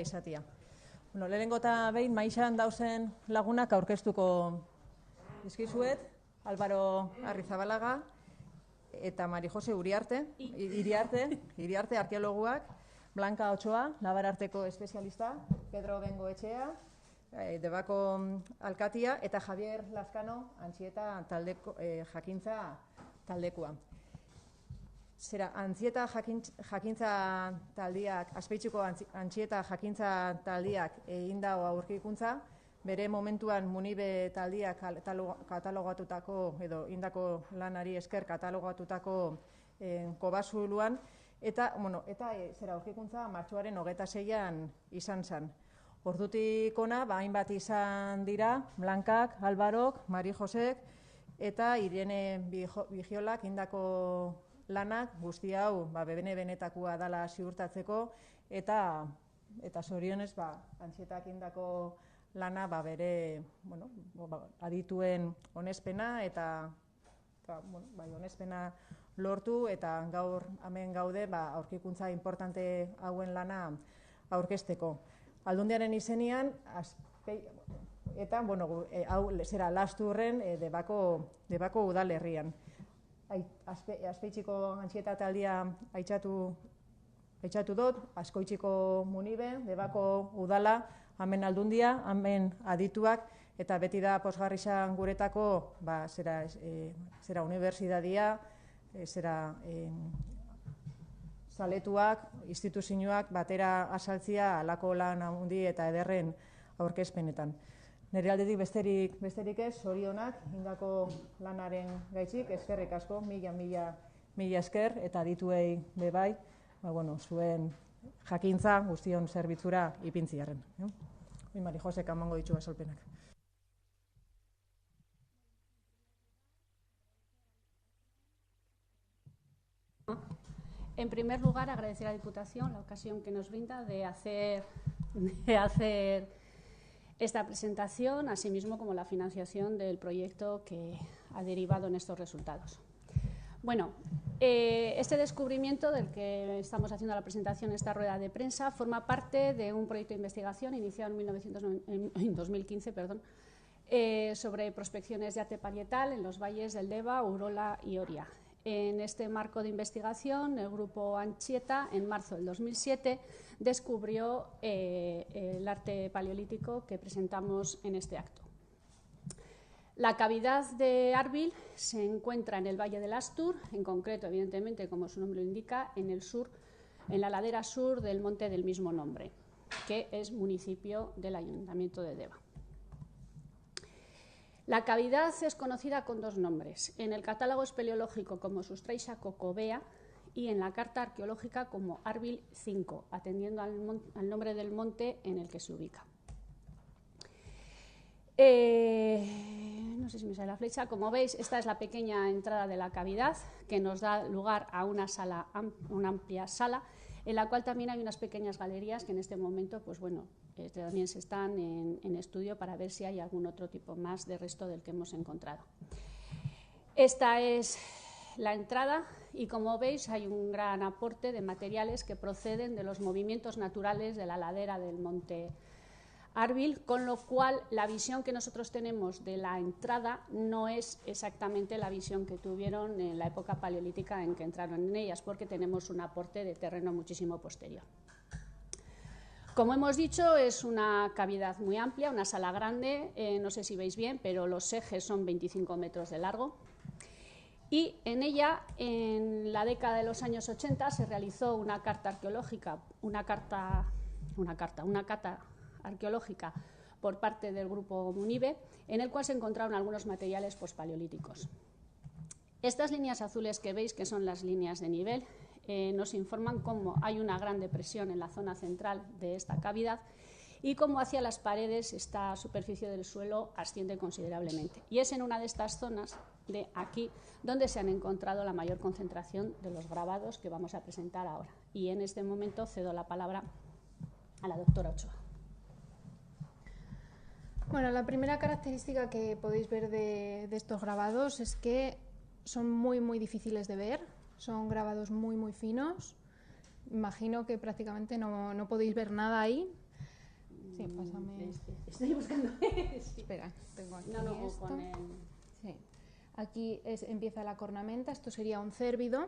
izatia. Bueno, lehenengo eta behin maixan dauzen lagunak aurkeztuko dizkizuet, Álvaro Arrizabalaga eta Mari Jose Iriarte arkeologuak, Blanca Ochoa, labararteko espezialista, Pedro Bengoetxea, Debako alkatia, eta Javier Lazkano, Antxieta jakintza taldekoa. Zera, Antxieta jakintza taldiak, Azpeitzuko Antxieta jakintza taldiak egindako aurkikuntza, bere momentuan Munibe taldiak katalogatutako, edo indako lanari esker katalogatutako kobasuluan, eta aurkikuntza martxoaren 26an izan zen. Ordutik ona, hainbat izan dira, Blankak, Álvarok, Mari Josek, eta Irene Bigiolak indako lanak guzti hau benetakoa dela ziurtatzeko, eta zorionez Antxietak indako lana bere adituen onespena eta onespena lortu, eta gaur hemen gaude aurkikuntza importante hauen lana aurkezteko. Aldundiaren izenean, eta hau Lasturren Debako udalerrian. Azpeitziko Antxieta taldia aitzatu dut, Azkoitziko Munibe, Debako udala, hemen Aldundia, hemen adituak, eta beti da pozgarri izan guretako unibertsitatea, zaletuak, instituzioak batera azaltzia alako lan handi eta ederren aurkezpenetan. Nire aldetik besterik ez, zorionak, indako lanaren gaitzik, eskerrik asko, mila esker, eta adituei bebai, zuen jakintza guztion zerbitzura ipintziarren. Mari Josek amango ditu azalpenak. En primer lugar, agradecer a la Diputación la ocasión que nos brinda de hacer esta presentación, asimismo como la financiación del proyecto que ha derivado en estos resultados. Bueno, este descubrimiento del que estamos haciendo la presentación en esta rueda de prensa forma parte de un proyecto de investigación iniciado en 2015 sobre prospecciones de arte parietal en los valles del Deva, Urola y Oria. En este marco de investigación, el grupo Antxieta, en marzo del 2007, descubrió el arte paleolítico que presentamos en este acto. La cavidad de Arbil se encuentra en el Valle del Astur, en concreto, evidentemente, como su nombre lo indica, en el sur, en la ladera sur del monte del mismo nombre, que es municipio del Ayuntamiento de Deva. La cavidad es conocida con dos nombres, en el catálogo espeleológico como Sustraixa cocobea y en la carta arqueológica como Arbil 5, atendiendo al nombre del monte en el que se ubica. No sé si me sale la flecha. Como veis, esta es la pequeña entrada de la cavidad que nos da lugar a una amplia sala, en la cual también hay unas pequeñas galerías que en este momento, también se están en estudio para ver si hay algún otro tipo más de resto del que hemos encontrado. Esta es la entrada y, como veis, hay un gran aporte de materiales que proceden de los movimientos naturales de la ladera del monte Arbil, con lo cual la visión que nosotros tenemos de la entrada no es exactamente la visión que tuvieron en la época paleolítica en que entraron en ellas, porque tenemos un aporte de terreno muchísimo posterior. Como hemos dicho, es una cavidad muy amplia, una sala grande, no sé si veis bien, pero los ejes son 25 metros de largo. Y en ella, en la década de los años 80, se realizó una cata arqueológica, una cata arqueológica por parte del grupo Munibe, en el cual se encontraron algunos materiales pospaleolíticos. Estas líneas azules que veis, que son las líneas de nivel, nos informan cómo hay una gran depresión en la zona central de esta cavidad y cómo hacia las paredes esta superficie del suelo asciende considerablemente. Y es en una de estas zonas de aquí donde se han encontrado la mayor concentración de los grabados que vamos a presentar ahora. Y en este momento cedo la palabra a la doctora Ochoa. Bueno, la primera característica que podéis ver de estos grabados es que son muy difíciles de ver, son grabados muy finos. Imagino que prácticamente no podéis ver nada ahí, Sí, pásame. Estoy buscando. Sí. Espera, tengo aquí No, esto. con el... Sí. Aquí empieza la cornamenta, esto sería un cérvido,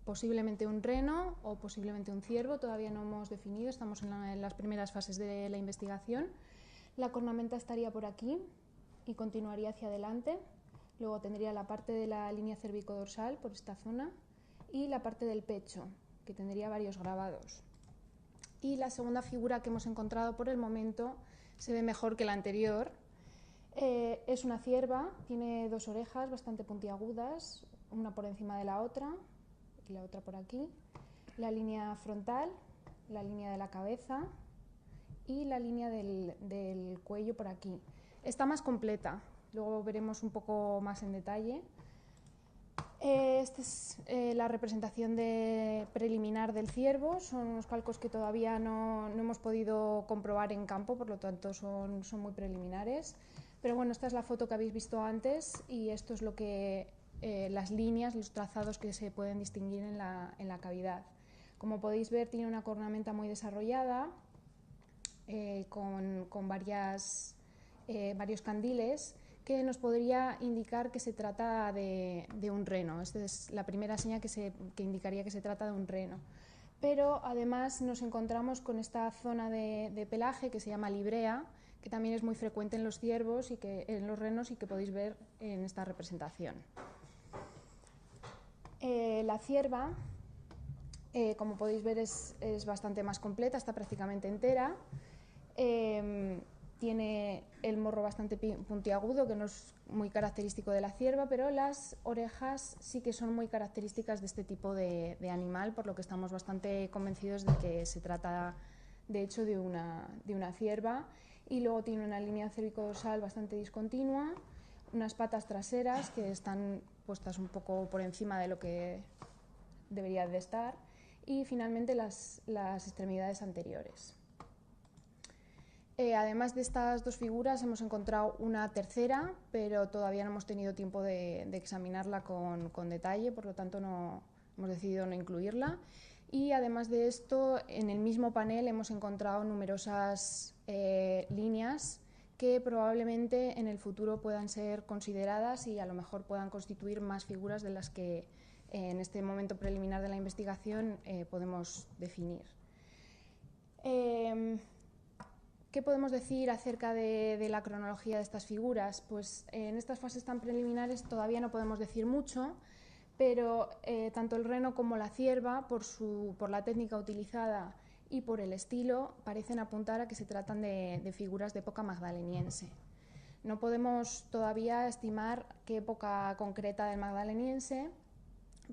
posiblemente un reno o posiblemente un ciervo, todavía no hemos definido, estamos en las primeras fases de la investigación. La cornamenta estaría por aquí y continuaría hacia adelante, luego tendría la parte de la línea cervicodorsal por esta zona y la parte del pecho, que tendría varios grabados. Y la segunda figura que hemos encontrado por el momento se ve mejor que la anterior. Es una cierva, tiene dos orejas bastante puntiagudas, una por encima de la otra y la otra por aquí. La línea frontal, la línea de la cabeza y la línea del cuello por aquí. Está más completa, luego veremos un poco más en detalle. Esta es la representación preliminar del ciervo, son unos calcos que todavía no hemos podido comprobar en campo, por lo tanto son muy preliminares. Pero bueno, esta es la foto que habéis visto antes y esto es lo que las líneas, los trazados que se pueden distinguir en la cavidad. Como podéis ver, tiene una cornamenta muy desarrollada con varios candiles que nos podría indicar que se trata de un reno. Esta es la primera señal que indicaría que se trata de un reno. Pero además nos encontramos con esta zona de pelaje que se llama librea, que también es muy frecuente en los ciervos y en los renos y que podéis ver en esta representación. La cierva, como podéis ver, es bastante más completa, está prácticamente entera. Tiene el morro bastante puntiagudo, que no es muy característico de la cierva, pero las orejas sí que son muy características de este tipo de animal, por lo que estamos bastante convencidos de que se trata, de hecho, de una cierva. Y luego tiene una línea cervicodorsal bastante discontinua, unas patas traseras que están puestas un poco por encima de lo que debería de estar, y finalmente las extremidades anteriores. Además de estas dos figuras hemos encontrado una tercera, pero todavía no hemos tenido tiempo de examinarla con detalle, por lo tanto hemos decidido no incluirla. Y además de esto, en el mismo panel hemos encontrado numerosas líneas que probablemente en el futuro puedan ser consideradas y a lo mejor puedan constituir más figuras de las que en este momento preliminar de la investigación podemos definir. ¿Qué podemos decir acerca de la cronología de estas figuras? Pues en estas fases tan preliminares todavía no podemos decir mucho, pero tanto el reno como la cierva, por la técnica utilizada y por el estilo, parecen apuntar a que se tratan de figuras de época magdaleniense. No podemos todavía estimar qué época concreta del magdaleniense,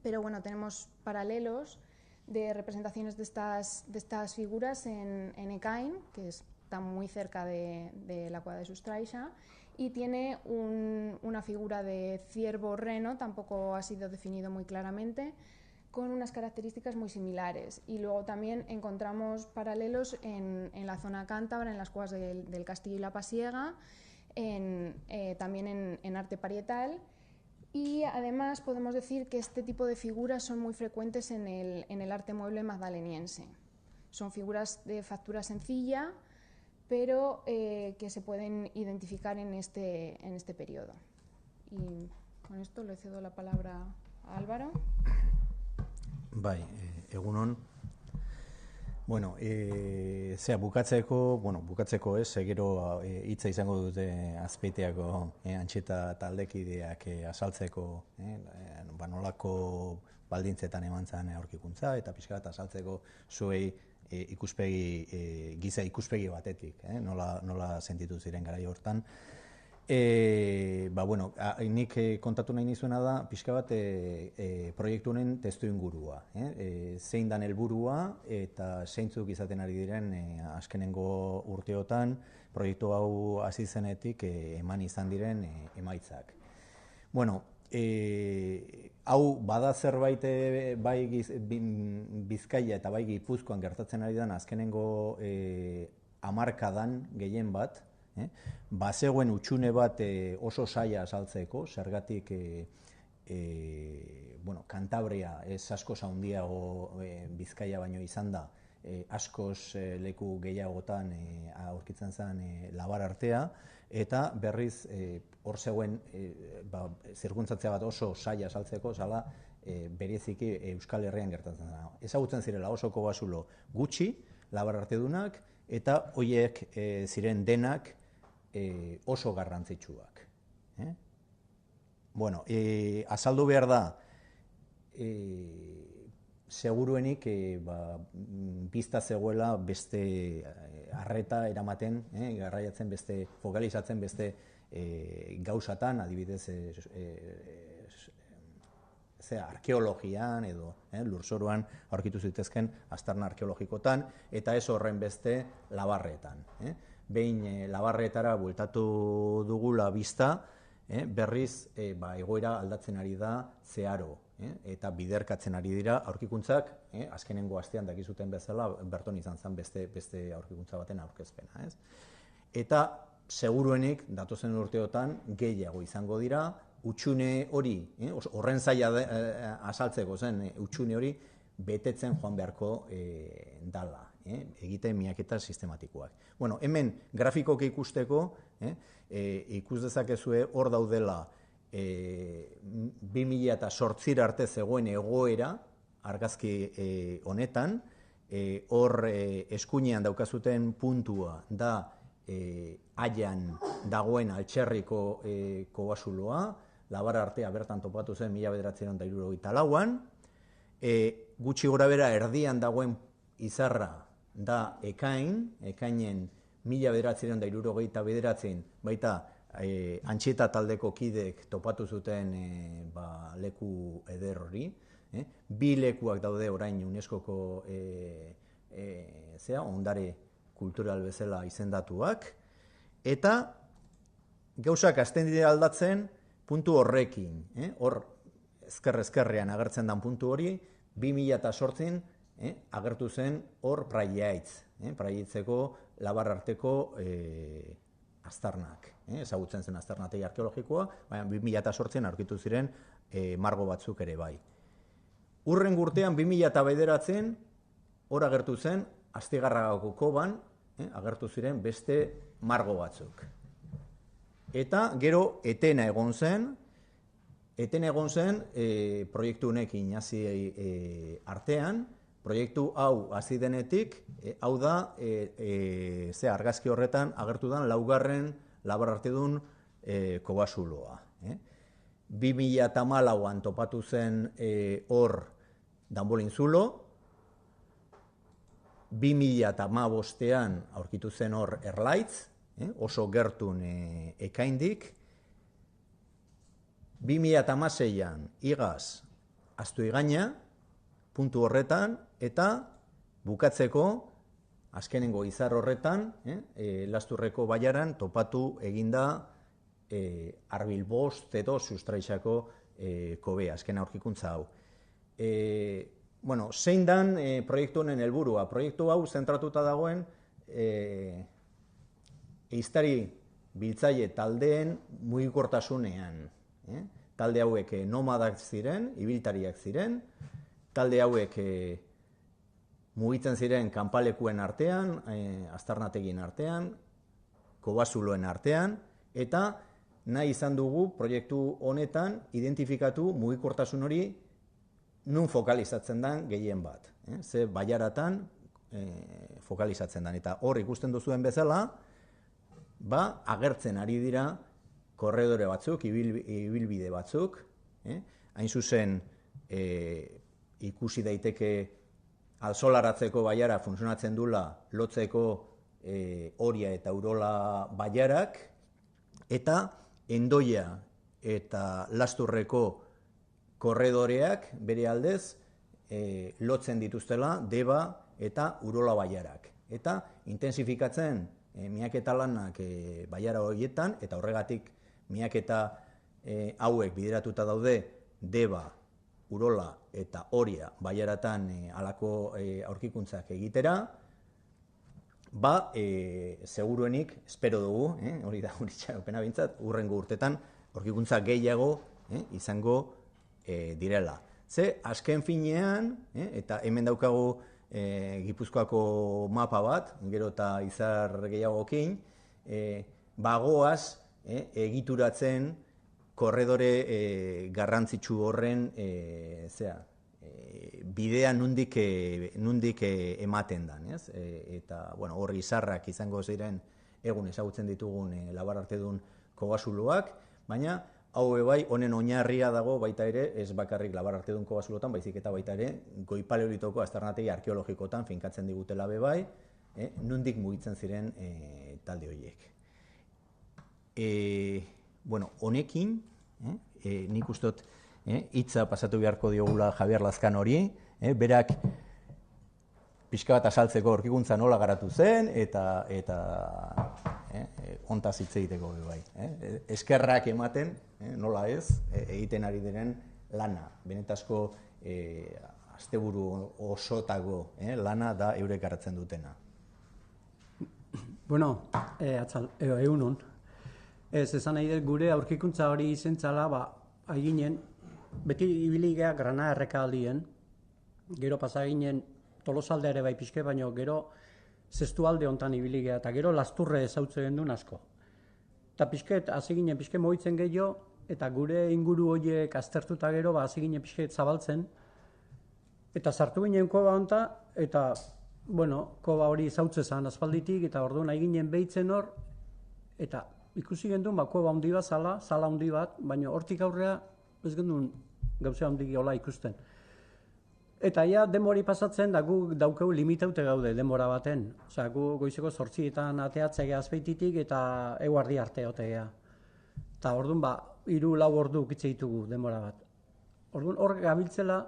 pero bueno, tenemos paralelos de representaciones de estas figuras en Ekain, que está muy cerca de la cueva de Sustraixa, y tiene una figura de ciervo-reno, tampoco ha sido definido muy claramente, con unas características muy similares. Y luego también encontramos paralelos en la zona cántabra, en las cuevas del Castillo y la Pasiega, también en arte parietal. Y además podemos decir que este tipo de figuras son muy frecuentes en el arte mueble magdaleniense. Son figuras de factura sencilla, pero que se pueden identificar en este periodo. Y con esto le cedo la palabra a Álvaro. Bai, egunon. Bueno, bukatzeko ez, gero hitza izango dute Azpeitiako Antxeta taldekideak azaltzeko nolako baldintzetan eman zen aurkikuntza, eta pixka bat azaltzeko zuei giza ikuspegi batetik, nola sentitu ziren garai hortan. Nik kontatu nahi nizuena da, pixka bat proiektu honen testu ingurua. Zein dan helburua eta zeintzuk izaten ari diren azkenengo urteotan proiektu hau hasi zenetik eman izan diren emaitzak. Hau bada zerbait bai Bizkaia eta bai Gipuzkoan gertatzen ari den azkenengo hamarkadan gehien bat, bazegoen utxune bat oso zaila azaltzeko, zergatik Kantabria ez askoz handiago Bizkaia baino izan da, askoz leku gehiagotan aurkitzen zen labar artea, eta berriz hor zegoen zirkuntzatzea bat oso saia saltzeko, zala bereziki Euskal Herrian gertatzen da. Ezagutzen zirela oso kobasulo gutxi, labar artedunak, eta horiek ziren denak oso garrantzitsuak. Bueno, azaldu behar da, seguruenik bizta zegoela beste arreta eramaten, garraiatzen beste, fokalizatzen beste gauzatan, adibidez arkeologian edo lurzoruan aurkitu zitezken aztarna arkeologikotan, eta ez horren beste labarretan. Behin labarretara bueltatu dugula bizta, berriz egoera aldatzen ari da zeharo, eta biderkatzen ari dira aurkikuntzak, azkenengo astean dakizuten bezala, berton izan zen beste aurkikuntza baten aurkezpena. Eta seguruenik, datozen urteotan, gehiago izango dira, utxune hori, horren zaila azaltzeko zen, utxune hori betetzen joan beharko dala, egiten miaketa sistematikoak. Bueno, hemen grafikoki ikusteko, ikus dezakezue hor daudela 2008 arte zegoen egoera argazki honetan, hor eskuinean daukazuten puntua da aian dagoen Altxerriko kobasuloa, labar artea bertan topatu zen 1974an, gutxi gora bera erdian dagoen izarra da ekainen 1979an, baita Antxieta taldeko kidek topatu zuten leku eder hori. Bi lekuak daude orain UNESCOko ondare kultural bezala izendatuak, eta gauzak hasten dira aldatzen puntu horrekin. Hor ezkerrean agertzen den puntu hori, 2008an agertu zen hor Praiaitz, Praiaitzeko labar arteko aztarnak. Ezagutzen zen aztarnategi arkeologikoa, baina 2008an aurkitu ziren margo batzuk ere bai. Hurren urtean 2009an hor agertu zen Astigarragako koban agertu ziren beste margo batzuk. Eta gero etena egon zen proiektu honekin hasi artean, proiektu hau hasi denetik, hau da argazki horretan agertu den laugarren labar artedun kobasuloa. 2014an topatu zen hor Danbolinzulo, 2015an aurkitu zen hor Erlaitz, oso gertun ekaindik, 2016an Igaz Astuigaina, puntu horretan, eta bukatzeko azkenengo izar horretan, Lasturreko baiaran topatu eginda Arbilbost edo Sustraixako kobea, azken aurkikuntza hau. Zein dan proiektu honen helburua? Proiektu hau zentratuta dagoen ehiztari biltzaile taldeen mugikortasunean. Talde hauek nomadak ziren, ibiltariak ziren, talde hauek mugitzen ziren kanpalekuen artean, aztarnategien artean, kobasuloen artean, eta nahi izan dugu proiektu honetan identifikatu mugikortasun hori nun fokalizatzen den gehien bat. Ze baiaratan fokalizatzen den. Eta hor ikusten duzuen bezala, agertzen ari dira korredore batzuk, ibilbide batzuk, hain zuzen ikusi daiteke alsolaratzeko baiara funtzionatzen dula lotzeko Oria eta Urola baiarak, eta Endoia eta Lasturreko korredoreak bere aldez lotzen dituztela Deba eta Urola baiarak. Eta intensifikatzen miaketa lanak baiara horietan, eta horregatik miaketa hauek bideratuta daude Deba, Urola eta Oria baiaratan halako aurkikuntzak egitera, seguruenik, espero dugu, hori da itxaropena bintzat, hurrengo urtetan aurkikuntza gehiago izango direla. Ze, azken finean, eta hemen daukagu Gipuzkoako mapa bat, gero eta izar gehiagokin, bagoaz egituratzen korredore garrantzitsu horren bidea nundik ematen dan, ez? Eta, bueno, hor izarrak izango ziren egun ezagutzen ditugun labarartedun kogasuloak, baina hau bai honen oinarria dago baita ere, ez bakarrik labarartedun kogasulotan, baizik eta baita ere, goi paleolitoko aztarnategi arkeologikotan finkatzen digutela bai, nundik mugitzen ziren talde horiek. Bueno, honekin, nik ustot hitza pasatu beharko diogula Javier Lazkan hori, berak pixka bat azaltzeko aurkikuntza nola garatu zen, eta hontaz hitz egiteko bai. Eskerrak ematen, nola ez, egiten ari diren lana. Benetazko asteburu osotako lana da eurek garatzen dutena. Bueno, egunon. Ez, esan nahi dut gure aurkikuntza hori izentzala, aginen, beti ibiligea grana errekaldien, gero pasaginen Tolosalde ere bai pixke, baina gero zestualde hontan ibiligea, eta gero lasturre ezautzen gendun asko. Eta pixket, hasi ginen pixke moitzen gehiago, eta gure inguru horiek aztertuta gero, hasi ginen pixket zabaltzen, eta sartu ginen koba honta, eta, bueno, koba hori zautzezan aspalditik, eta orduan nahi ginen behitzen hor, eta ikusi gendun, koba handi bat zala handi bat, baina hortik aurrea ez gendun gauza handi hola ikusten. Eta ja, denbori pasatzen, da gu daukeu limitaute gaude denbora baten. Osea, gu goizeko 8etan ateatzea azpeititik eta eguardi arte otegea. Eta orduan, 3-4 ordu ukitze ditugu denbora bat. Orduan, hor gabiltzela,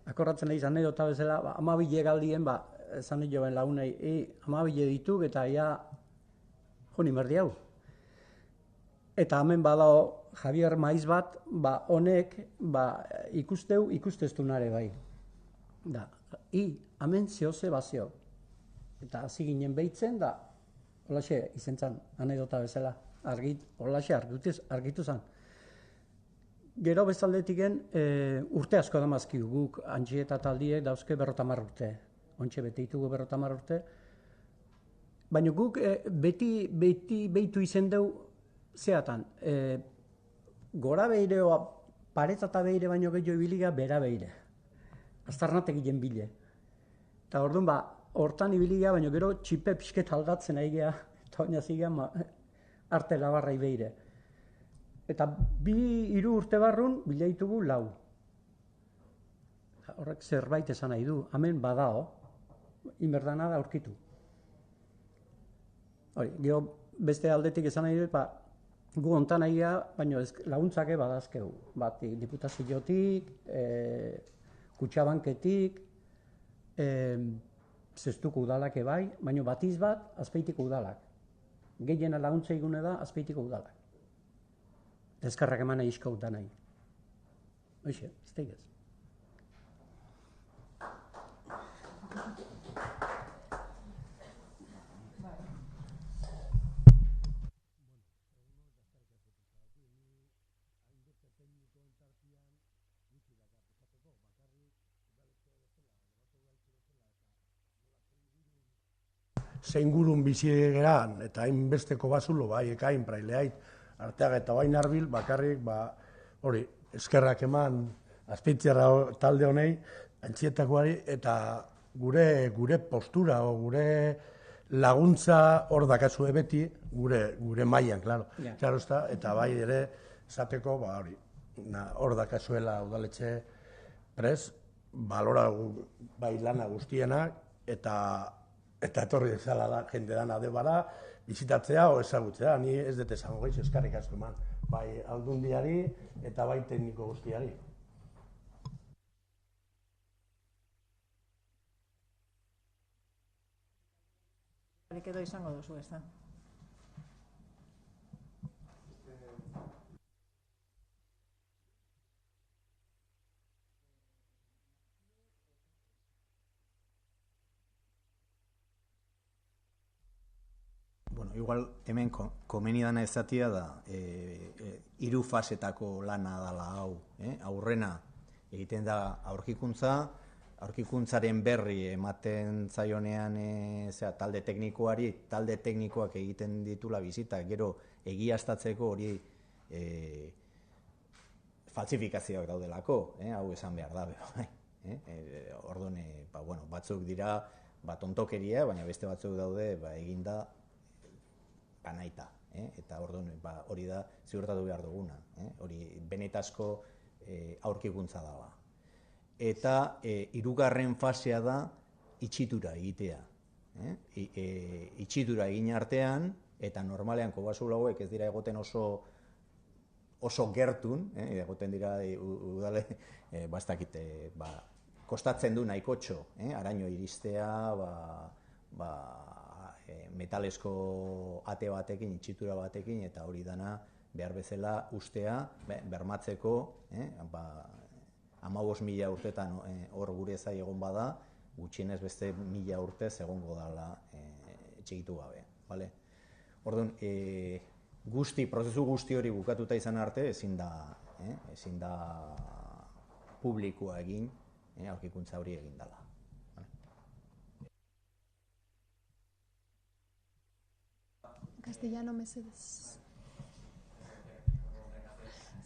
akorratzen nahi anedota bezala, 12 galdien, esan joen lagunei, 12 dituk eta ja, joni merdi hau. Eta hemen badao Javier Maiz bat, honek ikusteztunare bai. Da, hemen zehose bazio. Eta hasi ginen behitzen, da, holaxe izentzan, anedota bezala, holaxe argitu zen. Gero bezaldetiken urte asko damazkiu, guk antxi eta taldiek dauzke 50 urte. Ontxe bete ditugu 50 urte. Baina guk beti behitu izen dugu, zeatan, gora behireo, paretzata behire baino gehiago ibiliga, bera behire. Aztarnatek egin bile. Eta orduan, hortan ibiliga, baino gero txipe pixket aldatzen aigea, eta baina zigean, arte labarrai behire. Eta 2-3 urte barrun, bilaitugu 4. Horrek zerbait esan nahi du, hemen badao, inberdana da aurkitu. Gero beste aldetik esan nahi dut, gu ontan aia, baina laguntzake badazkegu. Diputaziotik, Kutxabanketik, zestuko udalak bai, baina batiz bat, azpeitiko udalak. Gehiena laguntza egune da, azpeitiko udalak. Ezkarrak eman nahi izko da nahi. Hoxe, ez tegez. Zein gurun bizi geran, eta hainbesteko bazulo, ekain, praileait, arteaga eta bain arbil, bakarrik, hori, eskerrak eman, azpeitziarra talde honei, antxietakoari, eta gure postura, gure laguntza hor dakazue beti, gure mailan, klaro. Eta bai ere, esateko, hori, hor dakazuela udaletxe prez, balora bai lana guztienak, eta etorri dezala da, jende dana debara, bizitatzea o ezagutzea, ni ez dut esango gehiago eskarrik asko eman, bai aldundiari eta bai tekniko guztiari. Edo izango duzu, ez da? Bueno, igual hemen komeni dana ezatia da 3 fasetako lana dala hau. Aurrena egiten da aurkikuntza, aurkikuntzaren berri ematen zaionean talde teknikoak egiten ditula bizita, gero egiaztatzeko hori falsifikazioak daudelako, hau esan behar da, orduan, batzuk dira tontokeria, baina beste batzuk daude eginda nahita, eta orduan hori da ziurtatu behar duguna, hori benetazko aurkikuntza da. Eta hirugarren fasea da itxitura egitea. Itxitura egin artean, eta normalean kobasul hauek ez dira egoten oso gertun, egoten dira udale, kostatzen du nahikotxo, araño iristea, metalesko ate batekin, itxitura batekin, eta hori dana behar bezala ustea, bermatzeko, 15.000 urtetan hor gure zai egon bada, gutxienez beste 1.000 urtez egongo dela txikitu gabe. Orduan, prozesu guzti hori bukatuta izan arte, ezin da publikoa egin, aurkikuntza hori egin dela. Castellano, Mercedes.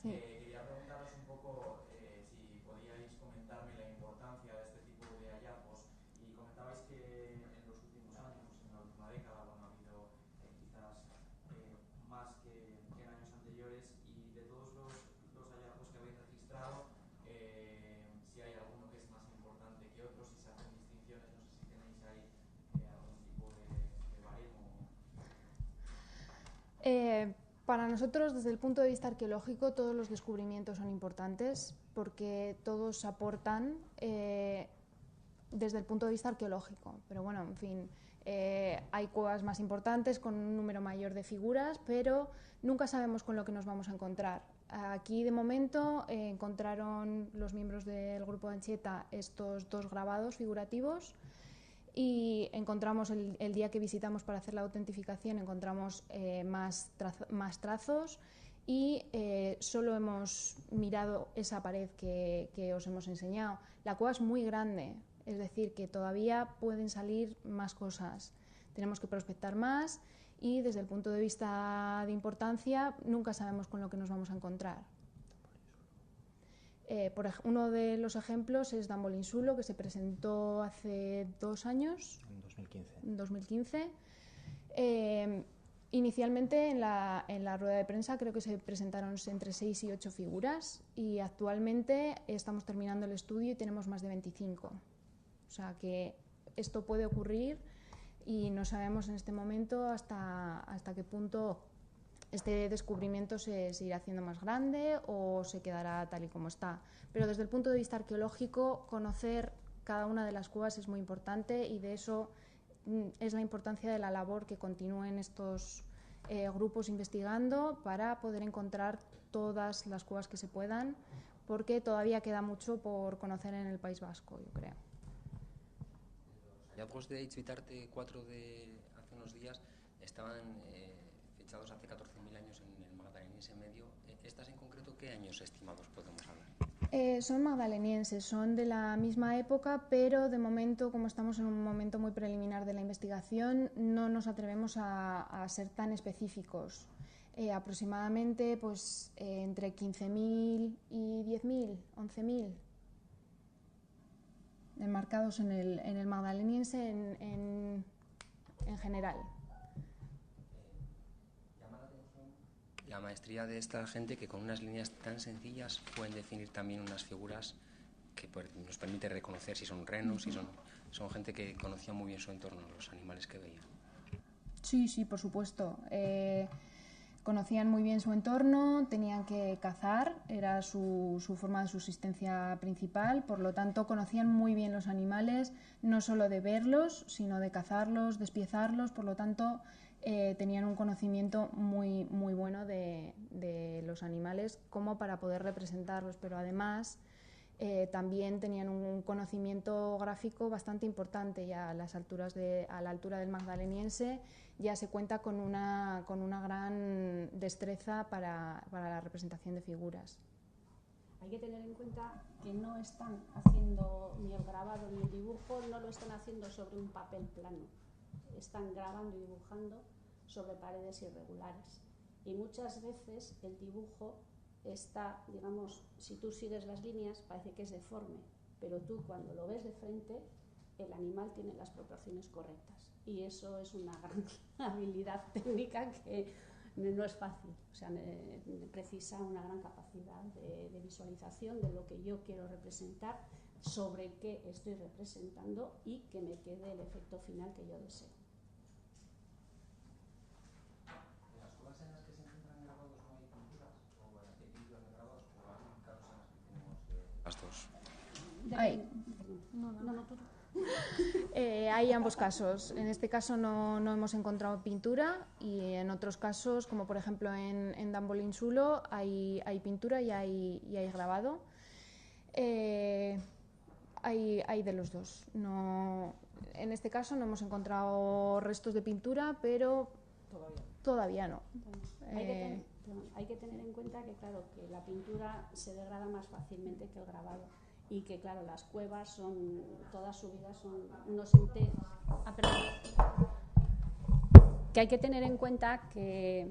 Sí. Quería preguntaros un poco si podíais comentarme la importancia de este tipo de hallazgos, y comentabais que en los últimos años, en la última década, ha habido quizás más que en años anteriores, y de todos los hallazgos que habéis registrado, si hay alguno que es más importante que otro, si se hacen distinciones, no sé si tenéis ahí algún tipo de baremo. Para nosotros, desde el punto de vista arqueológico, todos los descubrimientos son importantes porque todos aportan desde el punto de vista arqueológico. Pero bueno, en fin, hay cuevas más importantes con un número mayor de figuras, pero nunca sabemos con lo que nos vamos a encontrar. Aquí, de momento, encontraron los miembros del grupo de Anchieta estos 2 grabados figurativos, y encontramos el día que visitamos para hacer la autentificación, encontramos más trazos, y solo hemos mirado esa pared que os hemos enseñado. La cueva es muy grande, es decir, que todavía pueden salir más cosas. Tenemos que prospectar más, y desde el punto de vista de importancia nunca sabemos con lo que nos vamos a encontrar. Uno de los ejemplos es Dambolinsulo, que se presentó hace 2 años. En 2015. Inicialmente en la rueda de prensa creo que se presentaron entre 6 y 8 figuras, y actualmente estamos terminando el estudio y tenemos más de 25. O sea que esto puede ocurrir, y no sabemos en este momento hasta qué punto este descubrimiento se irá haciendo más grande o se quedará tal y como está. Pero desde el punto de vista arqueológico, conocer cada una de las cuevas es muy importante, y de eso es la importancia de la labor que continúen estos grupos investigando para poder encontrar todas las cuevas que se puedan, porque todavía queda mucho por conocer en el País Vasco, yo creo. Los hallazgos de Itzbitarte 4 de hace unos días estaban fechados hace 14.000 años en el Magdaleniense Medio. ¿Estas en concreto qué años estimados podemos hablar? Son magdalenienses, son de la misma época, pero de momento, como estamos en un momento muy preliminar de la investigación, no nos atrevemos a ser tan específicos. Aproximadamente entre 15.000 y 10.000, 11.000, enmarcados en el magdaleniense en general. La maestría de esta gente, que con unas líneas tan sencillas pueden definir también unas figuras que nos permite reconocer si son renos, si son gente que conocía muy bien su entorno, los animales que veían. Sí, por supuesto. Conocían muy bien su entorno, tenían que cazar, era su forma de subsistencia principal, por lo tanto conocían muy bien los animales, no solo de verlos, sino de cazarlos, despiezarlos, por lo tanto tenían un conocimiento muy bueno de los animales como para poder representarlos, pero además también tenían un conocimiento gráfico bastante importante. Ya a la altura del magdaleniense ya se cuenta con una gran destreza para la representación de figuras. Hay que tener en cuenta que no están haciendo ni el grabado ni el dibujo, no lo están haciendo sobre un papel plano, están grabando y dibujando sobre paredes irregulares. Y muchas veces el dibujo está, digamos, si tú sigues las líneas parece que es deforme, pero tú cuando lo ves de frente, el animal tiene las proporciones correctas. Y eso es una gran habilidad técnica que no es fácil, o sea, precisa una gran capacidad de visualización de lo que yo quiero representar, sobre qué estoy representando y que me quede el efecto final que yo deseo. ¿En las cuevas en las que se encuentran grabados no hay pinturas? ¿O en las que hay pinturas de grabados? ¿O hay casos en las que tenemos las dos? Hay ambos casos. En este caso no hemos encontrado pintura y en otros casos, como por ejemplo en Dambolinsulo, hay pintura y hay grabado. Hay de los dos. En este caso no hemos encontrado restos de pintura, pero todavía no. Hay que tener en cuenta que, claro, que la pintura se degrada más fácilmente que el grabado. Y que, claro, las cuevas toda su vida son unos entes... Que hay que tener en cuenta que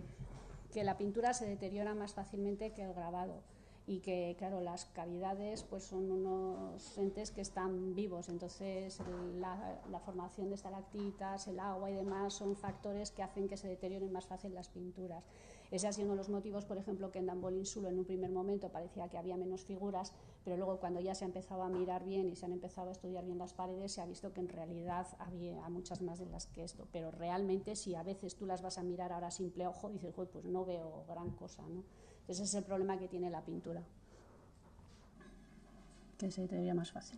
la pintura se deteriora más fácilmente que el grabado y que, claro, las cavidades pues son unos entes que están vivos, entonces la formación de estalactitas, el agua y demás son factores que hacen que se deterioren más fácil las pinturas. Ese ha sido uno de los motivos, por ejemplo, que en Dambolinsulo en un primer momento parecía que había menos figuras, pero luego cuando ya se ha empezado a mirar bien y se han empezado a estudiar bien las paredes, se ha visto que en realidad había muchas más de las que esto. Pero realmente, si a veces tú las vas a mirar ahora a simple ojo, dices, pues no veo gran cosa, ¿no? Entonces ese es el problema que tiene la pintura, que se deteriora más fácil.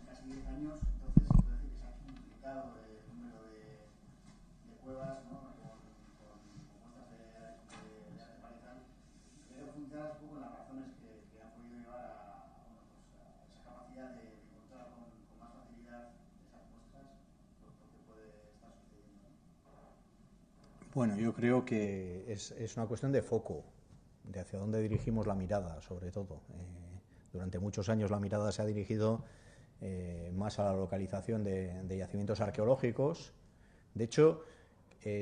Casi 10 años, entonces se puede decir que se ha multiplicado el número de cuevas, ¿no? con muestras de arte parietral. Quería profundizar un poco en las razones que han podido llevar a esa capacidad de encontrar con más facilidad esas muestras, lo que puede estar sucediendo. Bueno, yo creo que es una cuestión de foco, de hacia dónde dirigimos la mirada, sobre todo. Durante muchos años la mirada se ha dirigido más a la localización de yacimientos arqueológicos. De hecho,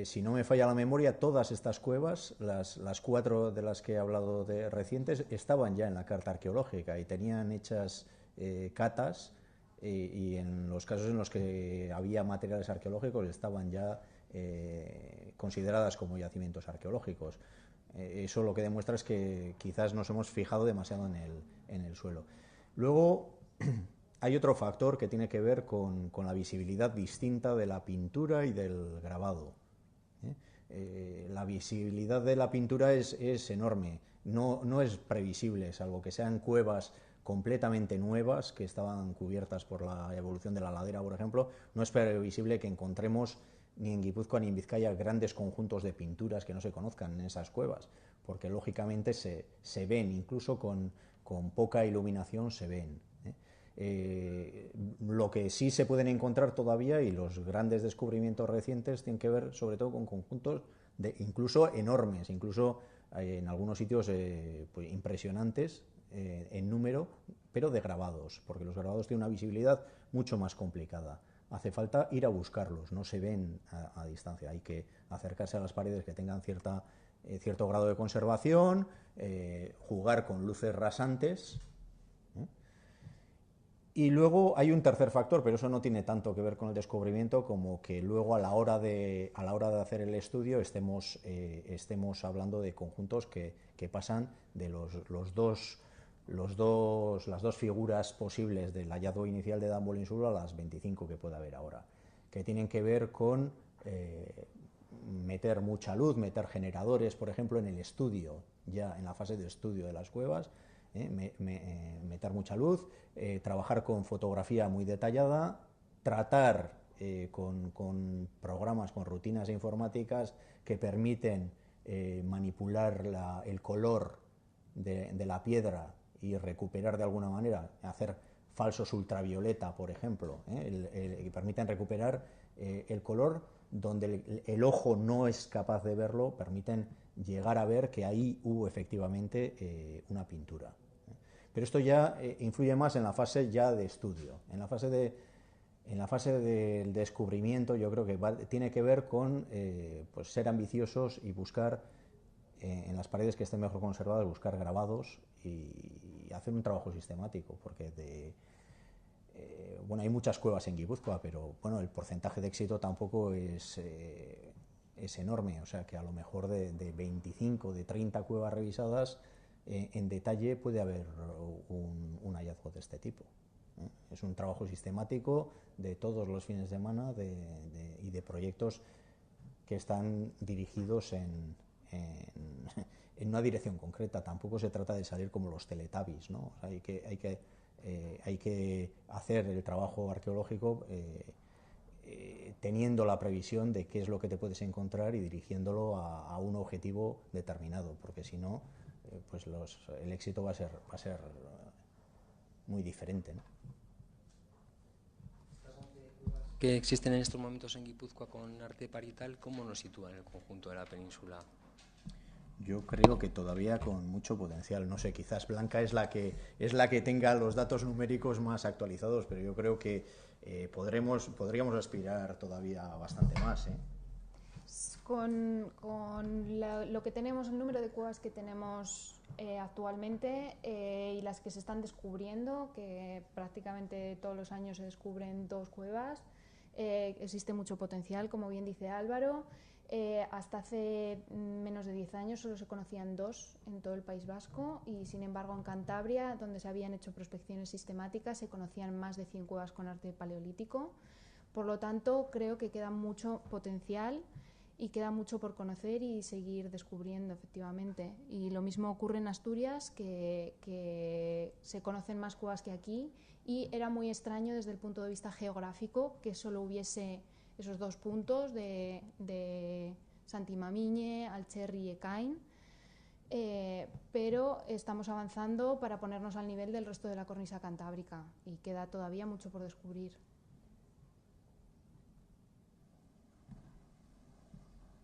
si no me falla la memoria, todas estas cuevas, las 4 de las que he hablado de recientes, estaban ya en la carta arqueológica y tenían hechas catas y en los casos en los que había materiales arqueológicos estaban ya consideradas como yacimientos arqueológicos. Eso lo que demuestra es que quizás nos hemos fijado demasiado en el suelo. Luego hay otro factor que tiene que ver con la visibilidad distinta de la pintura y del grabado. La visibilidad de la pintura es enorme, no es previsible, salvo que sean cuevas completamente nuevas que estaban cubiertas por la evolución de la ladera, por ejemplo. No es previsible que encontremos ni en Guipúzcoa ni en Vizcaya grandes conjuntos de pinturas que no se conozcan en esas cuevas, porque lógicamente se ven, incluso con poca iluminación se ven. Lo que sí se pueden encontrar todavía, y los grandes descubrimientos recientes tienen que ver sobre todo con conjuntos incluso enormes, incluso en algunos sitios pues impresionantes en número, pero de grabados, porque los grabados tienen una visibilidad mucho más complicada. Hace falta ir a buscarlos, no se ven a distancia, hay que acercarse a las paredes que tengan cierto grado de conservación, jugar con luces rasantes. Y luego hay un tercer factor, pero eso no tiene tanto que ver con el descubrimiento como que luego a la hora de hacer el estudio estemos hablando de conjuntos que pasan de las dos figuras posibles del hallazgo inicial de Dambolinsulo a las 25 que puede haber ahora, que tienen que ver con meter mucha luz, meter generadores, por ejemplo, en el estudio, ya en la fase de estudio de las cuevas, meter mucha luz, trabajar con fotografía muy detallada, tratar con programas, con rutinas informáticas que permiten manipular el color de la piedra y recuperar de alguna manera, hacer falsos ultravioleta, por ejemplo, que permiten recuperar el color donde el ojo no es capaz de verlo, permiten llegar a ver que ahí hubo efectivamente una pintura. Pero esto ya influye más en la fase ya de estudio. En la fase del descubrimiento yo creo que tiene que ver con pues ser ambiciosos y buscar en las paredes que estén mejor conservadas, buscar grabados y hacer un trabajo sistemático, porque bueno, hay muchas cuevas en Guipúzcoa, pero bueno, el porcentaje de éxito tampoco es enorme, o sea que a lo mejor de 25, de 30 cuevas revisadas, en detalle puede haber un hallazgo de este tipo. Es un trabajo sistemático de todos los fines de semana y de proyectos que están dirigidos en una dirección concreta. Tampoco se trata de salir como los Teletubbies, ¿no? O sea, hay que hacer el trabajo arqueológico teniendo la previsión de qué es lo que te puedes encontrar y dirigiéndolo a un objetivo determinado, porque si no, pues el éxito va a ser muy diferente, ¿no? Que existen en estos momentos en Guipúzcoa con arte parietal, ¿cómo nos sitúa en el conjunto de la península? Yo creo que todavía con mucho potencial. No sé, quizás Blanca es la que tenga los datos numéricos más actualizados, pero yo creo que podríamos aspirar todavía bastante más, ¿eh? Con lo que tenemos, el número de cuevas que tenemos actualmente y las que se están descubriendo, que prácticamente todos los años se descubren 2 cuevas, existe mucho potencial, como bien dice Álvaro. Hasta hace menos de 10 años solo se conocían 2 en todo el País Vasco y sin embargo en Cantabria, donde se habían hecho prospecciones sistemáticas, se conocían más de 100 cuevas con arte paleolítico. Por lo tanto, creo que queda mucho potencial y queda mucho por conocer y seguir descubriendo, efectivamente. Y lo mismo ocurre en Asturias, que se conocen más cuevas que aquí, y era muy extraño desde el punto de vista geográfico que solo hubiese esos 2 puntos de Santimamiñe, Alcherri y Ecain, pero estamos avanzando para ponernos al nivel del resto de la cornisa cantábrica y queda todavía mucho por descubrir.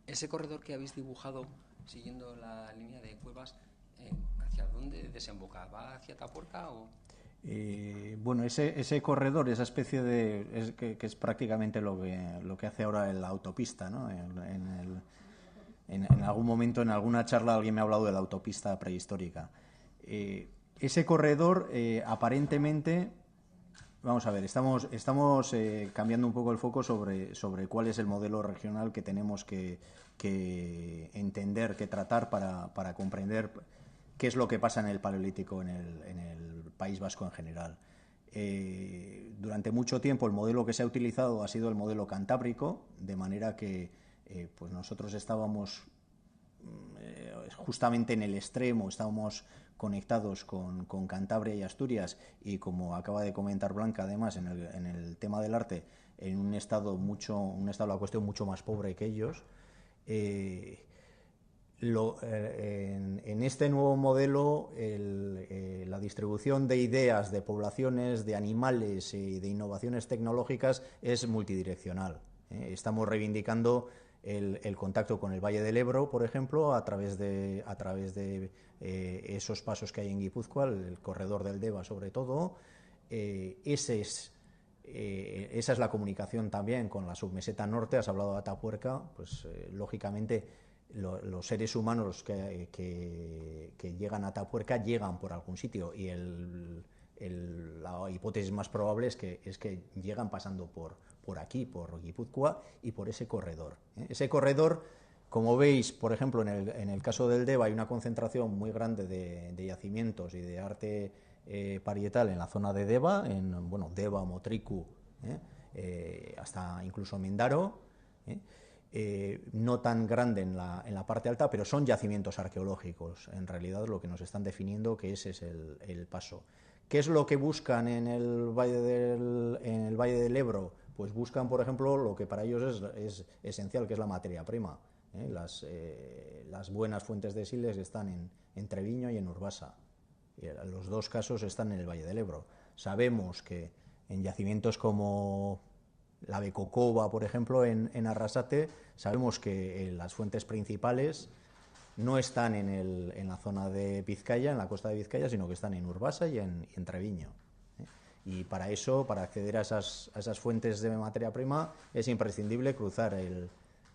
Ese corredor que habéis dibujado, siguiendo la línea de cuevas, ¿hacia dónde desemboca? ¿Va hacia Atapuerca o...? Bueno, ese corredor, esa especie que es prácticamente lo que hace ahora la autopista, ¿no? En algún momento, en alguna charla, alguien me ha hablado de la autopista prehistórica. Ese corredor, aparentemente, vamos a ver, estamos cambiando un poco el foco sobre cuál es el modelo regional que tenemos que entender, que tratar para comprender qué es lo que pasa en el Paleolítico en el País Vasco en general. Durante mucho tiempo el modelo que se ha utilizado ha sido el modelo cantábrico, de manera que pues nosotros estábamos justamente en el extremo, estábamos conectados con Cantabria y Asturias y, como acaba de comentar Blanca, además en el tema del arte, en un estado de la cuestión mucho más pobre que ellos. En este nuevo modelo, la distribución de ideas, de poblaciones, de animales y de innovaciones tecnológicas es multidireccional. Estamos reivindicando el contacto con el Valle del Ebro, por ejemplo, a través de esos pasos que hay en Guipúzcoa, el corredor del Deva sobre todo. Esa es la comunicación también con la submeseta norte. Has hablado de Atapuerca, pues lógicamente los seres humanos que llegan a Atapuerca llegan por algún sitio, y la hipótesis más probable es que llegan pasando por aquí, por Guipúzcoa y por ese corredor. Ese corredor, como veis, por ejemplo, en el caso del Deva hay una concentración muy grande de yacimientos y de arte parietal en la zona de Deva, Deva, Motricu, hasta incluso Mendaro, no tan grande en la parte alta, pero son yacimientos arqueológicos. En realidad, lo que nos están definiendo que ese es el paso. ¿Qué es lo que buscan en el Valle del Ebro? Pues buscan, por ejemplo, lo que para ellos es esencial, que es la materia prima. Las buenas fuentes de siles están en Treviño y en Urbasa. Y los 2 casos están en el Valle del Ebro. Sabemos que en yacimientos como la Becocova, por ejemplo, en Arrasate, sabemos que las fuentes principales no están en la zona de Vizcaya, en la costa de Vizcaya, sino que están en Urbasa y en Treviño. Y para eso, para acceder a esas fuentes de materia prima, es imprescindible cruzar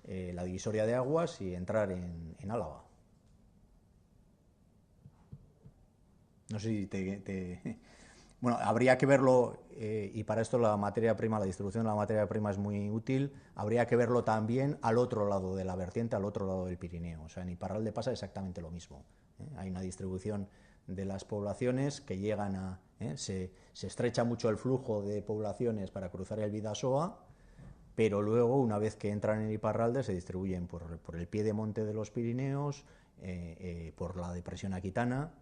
la divisoria de aguas y entrar en Álava. No sé si bueno, habría que verlo, y para esto la materia prima, la distribución de la materia prima es muy útil, habría que verlo también al otro lado de la vertiente, al otro lado del Pirineo. O sea, en Iparralde pasa exactamente lo mismo. Hay una distribución de las poblaciones que llegan a... Se estrecha mucho el flujo de poblaciones para cruzar el Bidasoa, pero luego, una vez que entran en Iparralde, se distribuyen por el pie de monte de los Pirineos, por la depresión aquitana,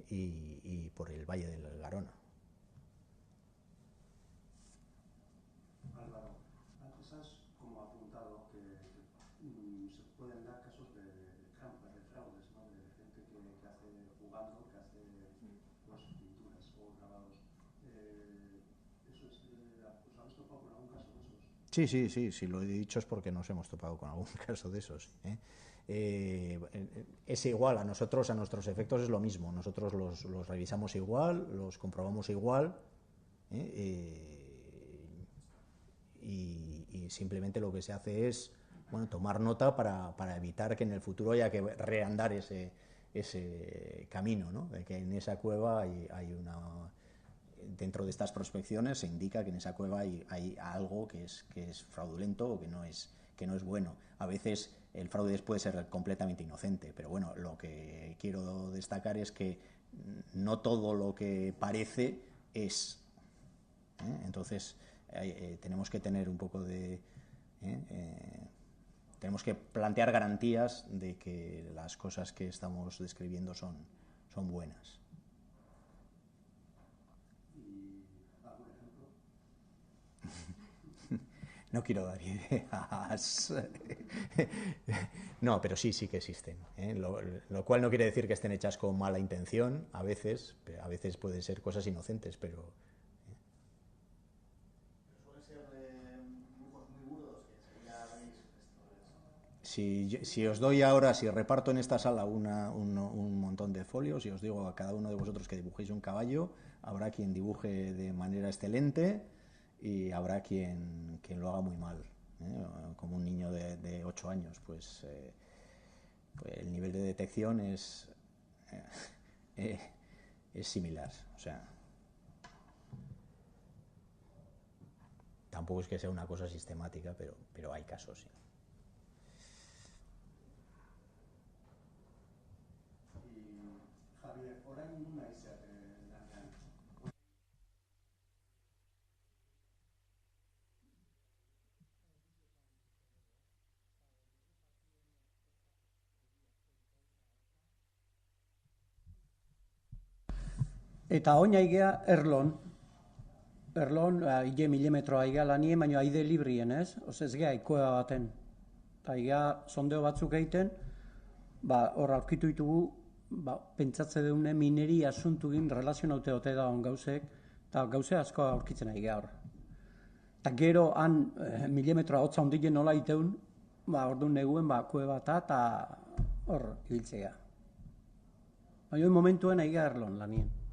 y por el Valle del Garona. Álvaro, antes has como apuntado que se pueden dar casos de trampas, de fraudes, ¿no? De gente que hace jugando, que hace pues, pinturas o grabados. Eso es, ¿os habéis topado con algún caso de esos? Sí, si lo he dicho es porque nos hemos topado con algún caso de esos. Es igual, a nuestros efectos es lo mismo, nosotros los revisamos igual, los comprobamos igual, y simplemente lo que se hace es tomar nota para evitar que en el futuro haya que reandar ese camino, ¿no? De que en esa cueva hay una... Dentro de estas prospecciones se indica que en esa cueva hay algo que es fraudulento o que no es bueno. A veces el fraude puede ser completamente inocente, pero bueno, lo que quiero destacar es que no todo lo que parece es. Entonces tenemos que tener un poco de... tenemos que plantear garantías de que las cosas que estamos describiendo son buenas. No quiero dar ideas. No, pero sí que existen. Lo cual no quiere decir que estén hechas con mala intención, a veces pueden ser cosas inocentes, pero... Suelen ser dibujos muy burdos, que ya veis Si os doy ahora, si reparto en esta sala un montón de folios y os digo a cada uno de vosotros que dibujéis un caballo, habrá quien dibuje de manera excelente y habrá quien lo haga muy mal, como un niño de 8 años, pues el nivel de detección es similar, o sea, tampoco es que sea una cosa sistemática, pero hay casos, sí. Y Javier, orain nuna izate lanean. Eta oin aigea Erlon, hile milimetro aigea lanien, baina aide librien, ez? Oz ez geha ikoa baten. Aigea sondeo batzuk egiten, hor aurkitu ditugu, pentsatze deune mineri asuntukin relazionaute ote da on gauzek, eta gauze asko aurkitzen aigea hor. Eta gero han milimetroa hotza ondile nola iteun, orduan neguen kue bata eta hor ibiltzea. Baina momentuen aigea Erlon lanien.